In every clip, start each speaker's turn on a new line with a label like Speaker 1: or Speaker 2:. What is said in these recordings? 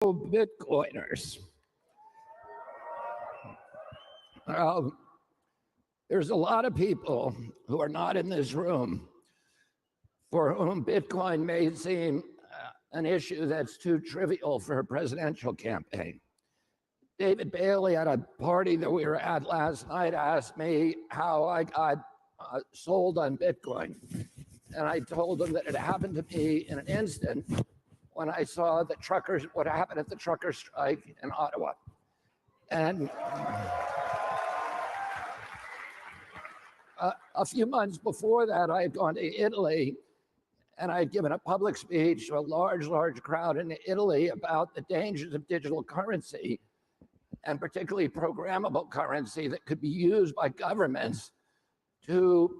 Speaker 1: Bitcoiners. There's a lot of people who are not in this room for whom Bitcoin may seem an issue that's too trivial for a presidential campaign. David Bailey at a party that we were at last night asked me how I got sold on Bitcoin. And I told him that it happened to me in an instant when I saw the truckers, what happened at the trucker strike in Ottawa. And a few months before that, I had gone to Italy and I had given a public speech to a large crowd in Italy about the dangers of digital currency, and particularly programmable currency that could be used by governments to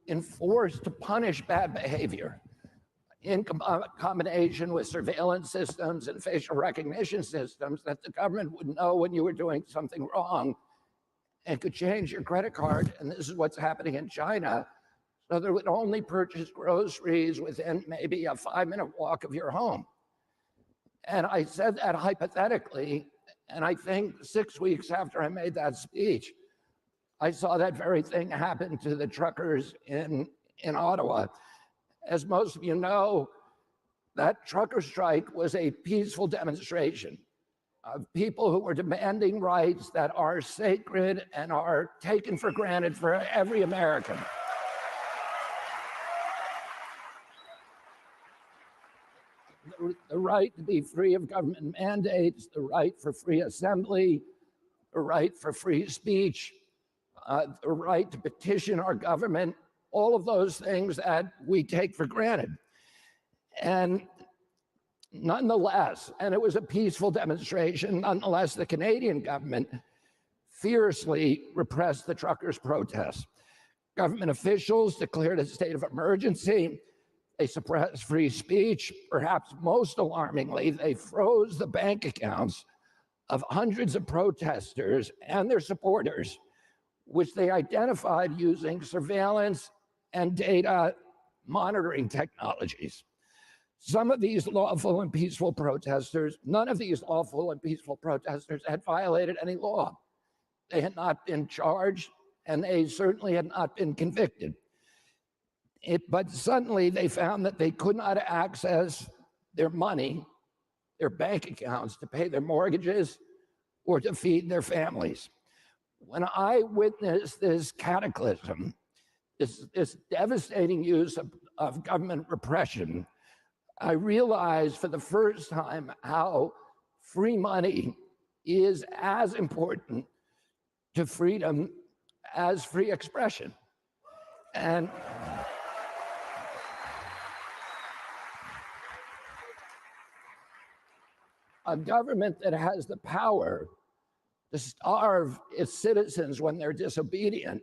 Speaker 1: enforce, to punish bad behavior in combination with surveillance systems and facial recognition systems that the government would know when you were doing something wrong and could change your credit card. And this is what's happening in China. So they would only purchase groceries within maybe a 5-minute walk of your home. And I said that hypothetically, and I think 6 weeks after I made that speech, I saw that very thing happen to the truckers in Ottawa. As most of you know, that trucker strike was a peaceful demonstration of people who were demanding rights that are sacred and are taken for granted for every American. The right to be free of government mandates, the right for free assembly, the right for free speech, the right to petition our government, all of those things that we take for granted. And nonetheless, and it was a peaceful demonstration, nonetheless, the Canadian government fiercely repressed the truckers' protests. Government officials declared a state of emergency. They suppressed free speech. Perhaps most alarmingly, they froze the bank accounts of hundreds of protesters and their supporters, which they identified using surveillance and data monitoring technologies. Some of these lawful and peaceful protesters, none of these lawful and peaceful protesters had violated any law. They had not been charged, and they certainly had not been convicted. But suddenly they found that they could not access their money, their bank accounts, to pay their mortgages or to feed their families. When I witnessed this cataclysm, this devastating use of government repression, I realized for the first time how free money is as important to freedom as free expression. And a government that has the power to starve its citizens when they're disobedient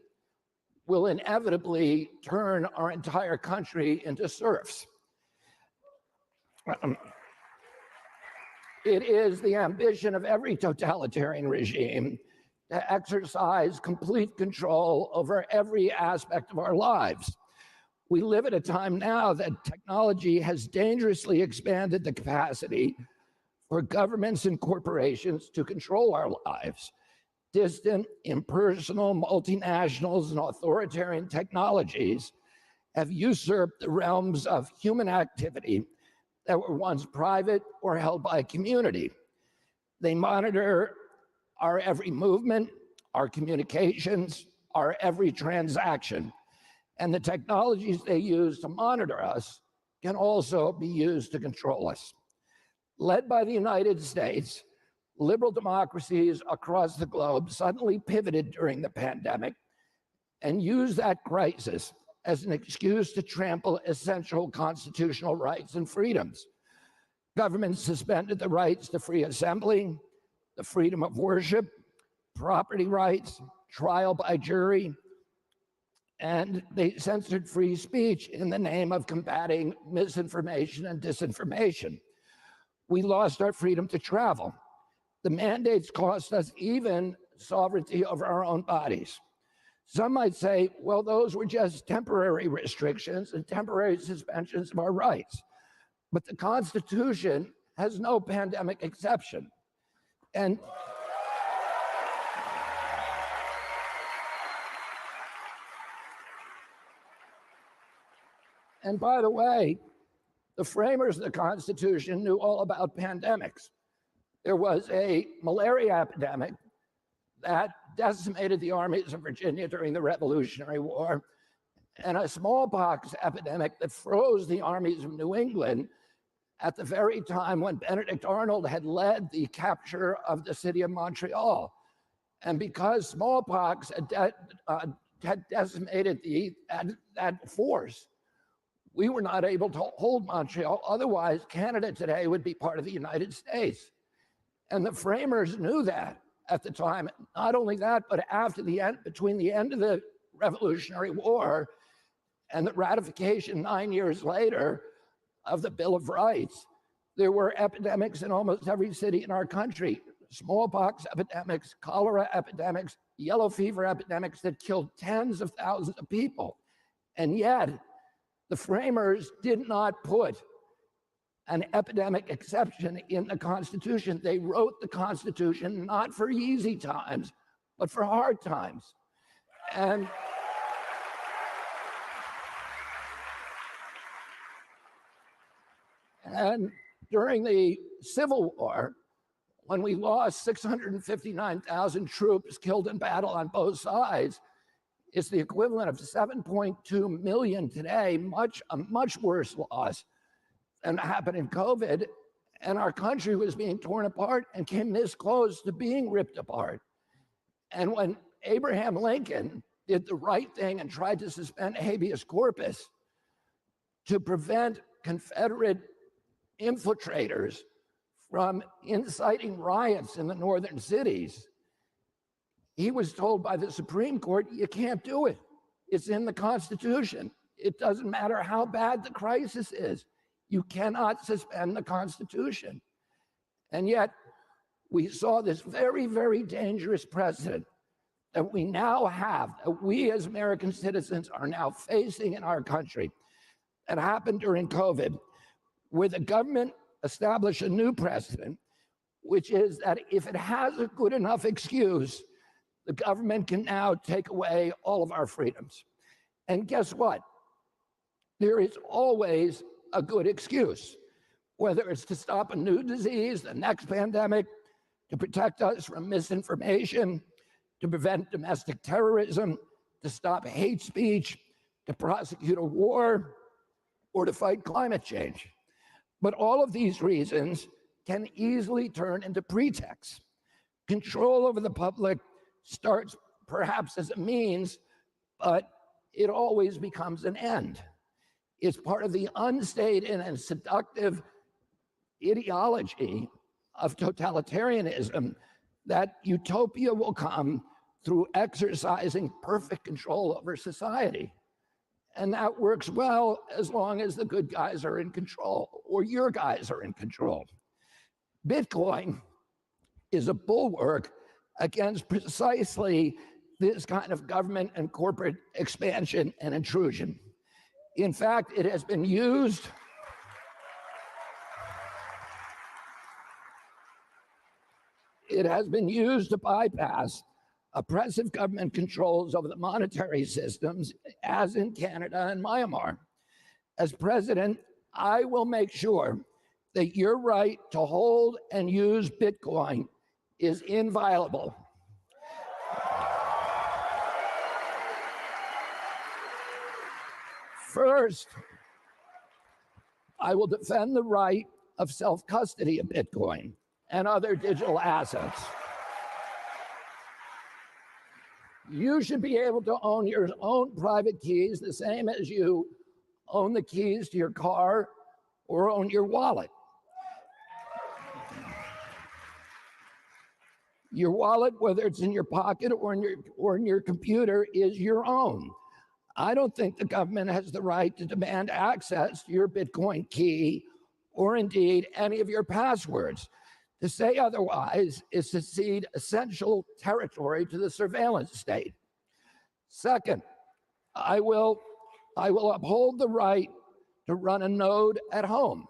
Speaker 1: will inevitably turn our entire country into serfs. It is the ambition of every totalitarian regime to exercise complete control over every aspect of our lives. We live at a time now that technology has dangerously expanded the capacity for governments and corporations to control our lives. Distant, impersonal, multinationals and authoritarian technologies have usurped the realms of human activity that were once private or held by a community. They monitor our every movement, our communications, our every transaction. And the technologies they use to monitor us can also be used to control us. Led by the United States, liberal democracies across the globe suddenly pivoted during the pandemic and used that crisis as an excuse to trample essential constitutional rights and freedoms. Governments suspended the rights to free assembly, the freedom of worship, property rights, trial by jury, and they censored free speech in the name of combating misinformation and disinformation. We lost our freedom to travel. The mandates cost us even sovereignty over our own bodies. Some might say, well, those were just temporary restrictions and temporary suspensions of our rights. But the Constitution has no pandemic exception. And by the way, the framers of the Constitution knew all about pandemics. There was a malaria epidemic that decimated the armies of Virginia during the Revolutionary War, and a smallpox epidemic that froze the armies of New England at the very time when Benedict Arnold had led the capture of the city of Montreal. And because smallpox had decimated that force, we were not able to hold Montreal. Otherwise, Canada today would be part of the United States. And the framers knew that at the time. Not only that, but after the end, between the end of the Revolutionary War and the ratification 9 years later of the Bill of Rights, there were epidemics in almost every city in our country. Smallpox epidemics, cholera epidemics, yellow fever epidemics that killed tens of thousands of people. And yet, the framers did not put an epidemic exception in the Constitution. They wrote the Constitution not for easy times, but for hard times. And during the Civil War, when we lost 659,000 troops killed in battle on both sides, it's the equivalent of 7.2 million today, a much worse loss than happened in COVID. And our country was being torn apart and came this close to being ripped apart. And when Abraham Lincoln did the right thing and tried to suspend habeas corpus to prevent Confederate infiltrators from inciting riots in the northern cities, he was told by the Supreme Court, you can't do it. It's in the Constitution. It doesn't matter how bad the crisis is. You cannot suspend the Constitution. And yet, we saw this very, very dangerous precedent that we now have, that we as American citizens are now facing in our country, that happened during COVID, where the government established a new precedent, which is that if it has a good enough excuse, the government can now take away all of our freedoms. And guess what? There is always a good excuse, whether it's to stop a new disease, the next pandemic, to protect us from misinformation, to prevent domestic terrorism, to stop hate speech, to prosecute a war, or to fight climate change. But all of these reasons can easily turn into pretexts. Control over the public starts perhaps as a means, but it always becomes an end. It's part of the unstated and seductive ideology of totalitarianism that utopia will come through exercising perfect control over society. And that works well as long as the good guys are in control, or your guys are in control. Bitcoin is a bulwark against precisely this kind of government and corporate expansion and intrusion. In fact, it has been used to bypass oppressive government controls over the monetary systems, as in Canada and Myanmar. As president, I will make sure that your right to hold and use Bitcoin is inviolable. First, I will defend the right of self-custody of Bitcoin and other digital assets. You should be able to own your own private keys the same as you own the keys to your car or own your wallet. Your wallet, whether it's in your pocket or in your computer, is your own. I don't think the government has the right to demand access to your Bitcoin key or indeed any of your passwords. To say otherwise is to cede essential territory to the surveillance state. Second, I will uphold the right to run a node at home.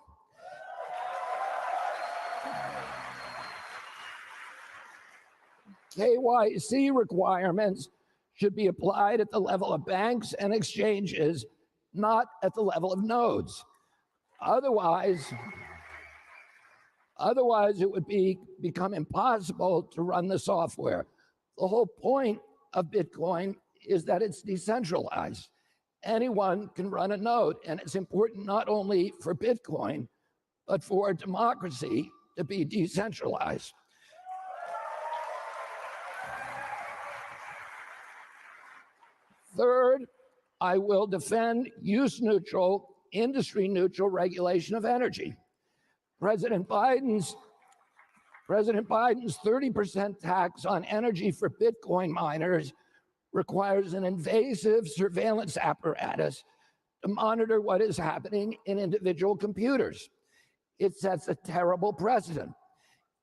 Speaker 1: KYC requirements should be applied at the level of banks and exchanges, not at the level of nodes. Otherwise, it would become impossible to run the software. The whole point of Bitcoin is that it's decentralized. Anyone can run a node, and it's important not only for Bitcoin, but for democracy to be decentralized. Third, I will defend use-neutral, industry-neutral regulation of energy. President Biden's 30% tax on energy for Bitcoin miners requires an invasive surveillance apparatus to monitor what is happening in individual computers. It sets a terrible precedent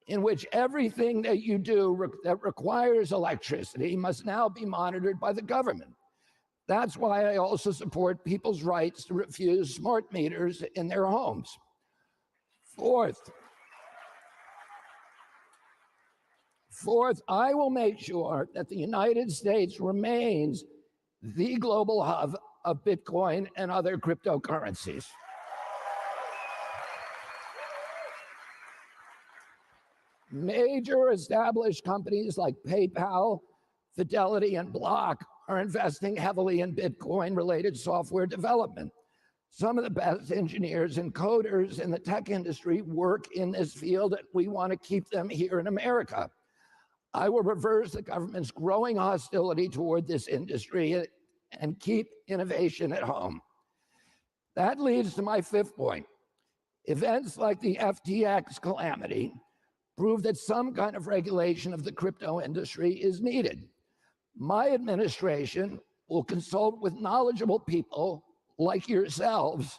Speaker 1: in which everything that you do that requires electricity must now be monitored by the government. That's why I also support people's rights to refuse smart meters in their homes. Fourth, I will make sure that the United States remains the global hub of Bitcoin and other cryptocurrencies. Major established companies like PayPal, Fidelity, and Block are investing heavily in Bitcoin-related software development. Some of the best engineers and coders in the tech industry work in this field, and we want to keep them here in America. I will reverse the government's growing hostility toward this industry and keep innovation at home. That leads to my fifth point. Events like the FTX calamity prove that some kind of regulation of the crypto industry is needed. My administration will consult with knowledgeable people like yourselves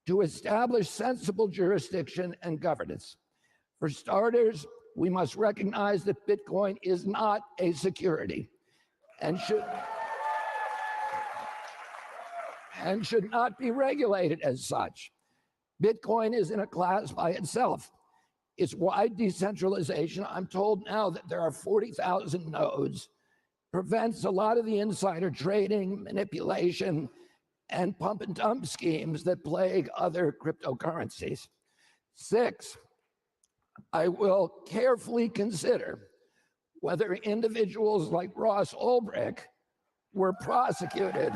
Speaker 1: to establish sensible jurisdiction and governance. For starters, we must recognize that Bitcoin is not a security and should not be regulated as such. Bitcoin is in a class by itself. Its wide decentralization, I'm told now that there are 40,000 nodes, prevents a lot of the insider trading, manipulation, and pump and dump schemes that plague other cryptocurrencies. Six, I will carefully consider whether individuals like Ross Ulbricht were prosecuted.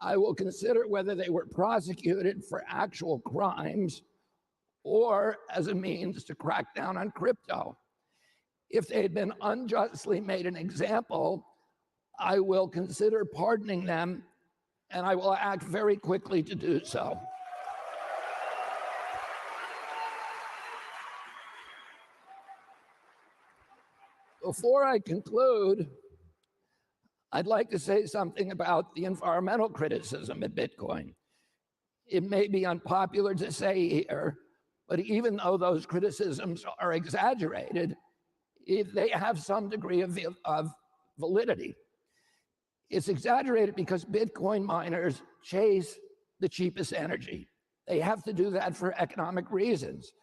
Speaker 1: I will consider whether they were prosecuted for actual crimes or as a means to crack down on crypto. If they had been unjustly made an example, I will consider pardoning them, and I will act very quickly to do so. Before I conclude, I'd like to say something about the environmental criticism of Bitcoin. It may be unpopular to say here, but even though those criticisms are exaggerated, they have some degree of validity. It's exaggerated because Bitcoin miners chase the cheapest energy. They have to do that for economic reasons.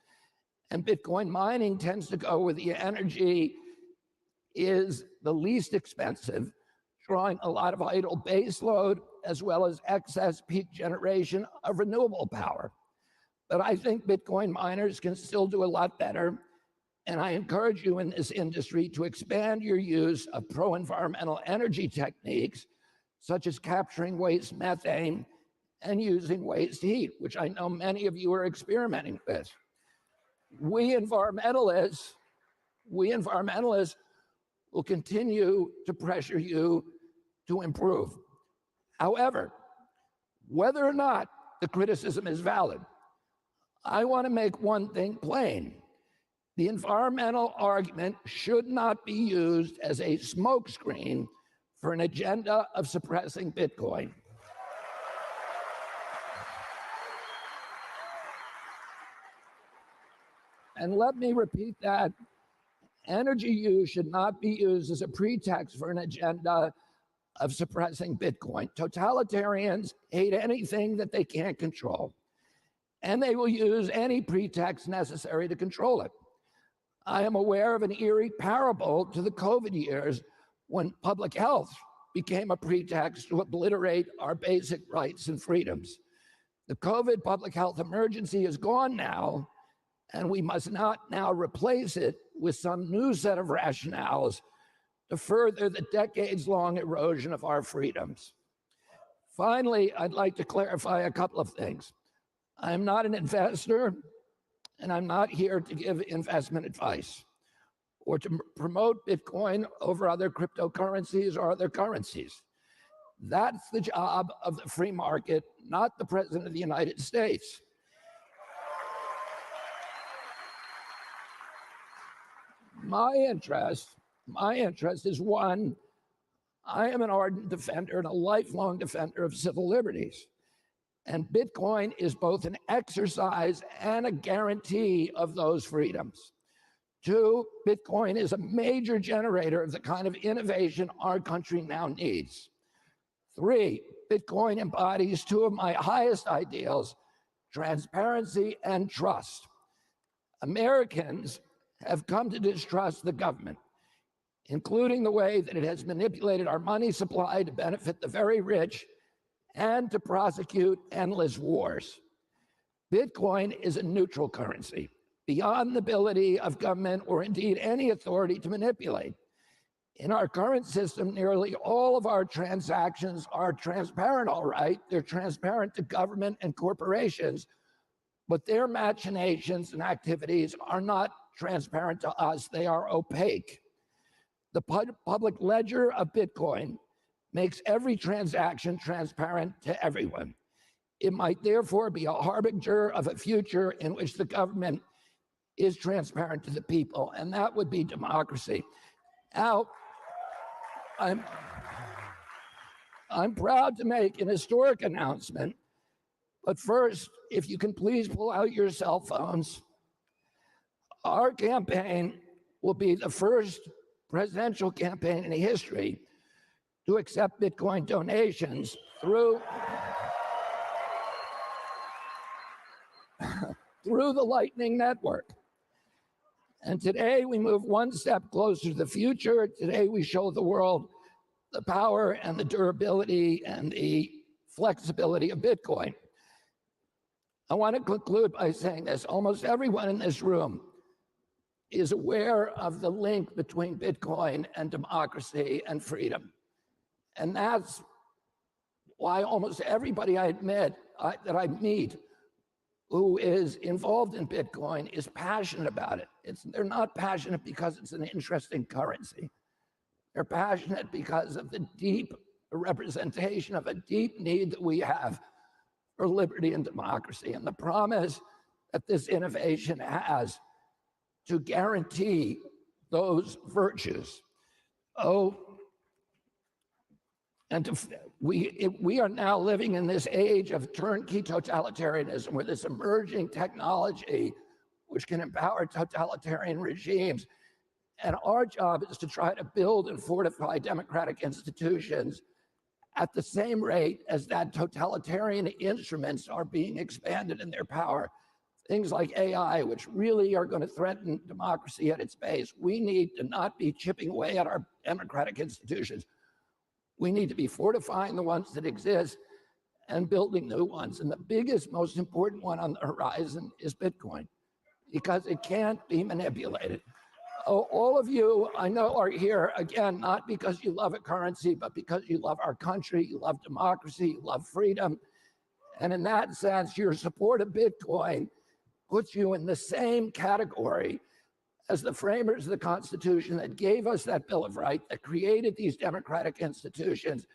Speaker 1: And Bitcoin mining tends to go where the energy is the least expensive, drawing a lot of idle base load as well as excess peak generation of renewable power. But I think Bitcoin miners can still do a lot better. And I encourage you in this industry to expand your use of pro-environmental energy techniques, such as capturing waste methane and using waste heat, which I know many of you are experimenting with. We environmentalists will continue to pressure you to improve. However, whether or not the criticism is valid, I want to make one thing plain. The environmental argument should not be used as a smokescreen for an agenda of suppressing Bitcoin. And let me repeat that. Energy use should not be used as a pretext for an agenda of suppressing Bitcoin. Totalitarians hate anything that they can't control, and they will use any pretext necessary to control it. I am aware of an eerie parable to the COVID years when public health became a pretext to obliterate our basic rights and freedoms. The COVID public health emergency is gone now, and we must not now replace it with some new set of rationales to further the decades-long erosion of our freedoms. Finally, I'd like to clarify a couple of things. I'm not an investor, and I'm not here to give investment advice or to promote Bitcoin over other cryptocurrencies or other currencies. That's the job of the free market, not the President of the United States. My interest is one, I am an ardent defender and a lifelong defender of civil liberties. And Bitcoin is both an exercise and a guarantee of those freedoms. Two, Bitcoin is a major generator of the kind of innovation our country now needs. Three, Bitcoin embodies two of my highest ideals, transparency and trust. Americans have come to distrust the government, including the way that it has manipulated our money supply to benefit the very rich and to prosecute endless wars. Bitcoin is a neutral currency, beyond the ability of government or indeed any authority to manipulate. In our current system, nearly all of our transactions are transparent, all right. They're transparent to government and corporations, but their machinations and activities are not transparent to us. They are opaque. The public ledger of Bitcoin makes every transaction transparent to everyone. It might therefore be a harbinger of a future in which the government is transparent to the people, and that would be democracy. Now, I'm proud to make an historic announcement, but first, if you can please pull out your cell phones. Our campaign will be the first presidential campaign in history to accept Bitcoin donations through the Lightning Network. And today we move one step closer to the future. Today we show the world the power and the durability and the flexibility of Bitcoin. I want to conclude by saying this. Almost everyone in this room is aware of the link between Bitcoin and democracy and freedom. And that's why almost everybody I meet who is involved in Bitcoin is passionate about it. They're not passionate because it's an interesting currency. They're passionate because of the deep representation of a deep need that we have for liberty and democracy, and the promise that this innovation has to guarantee those virtues. We are now living in this age of turnkey totalitarianism, where this emerging technology, which can empower totalitarian regimes, and our job is to try to build and fortify democratic institutions at the same rate as that totalitarian instruments are being expanded in their power. Things like AI, which really are going to threaten democracy at its base. We need to not be chipping away at our democratic institutions. We need to be fortifying the ones that exist and building new ones. And the biggest, most important one on the horizon is Bitcoin, because it can't be manipulated. All of you I know are here, again, not because you love a currency, but because you love our country, you love democracy, you love freedom. And in that sense, your support of Bitcoin puts you in the same category as the framers of the Constitution that gave us that Bill of Rights, that created these democratic institutions.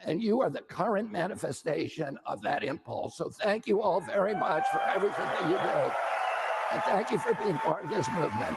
Speaker 1: And you are the current manifestation of that impulse. So thank you all very much for everything that you do. And thank you for being part of this movement.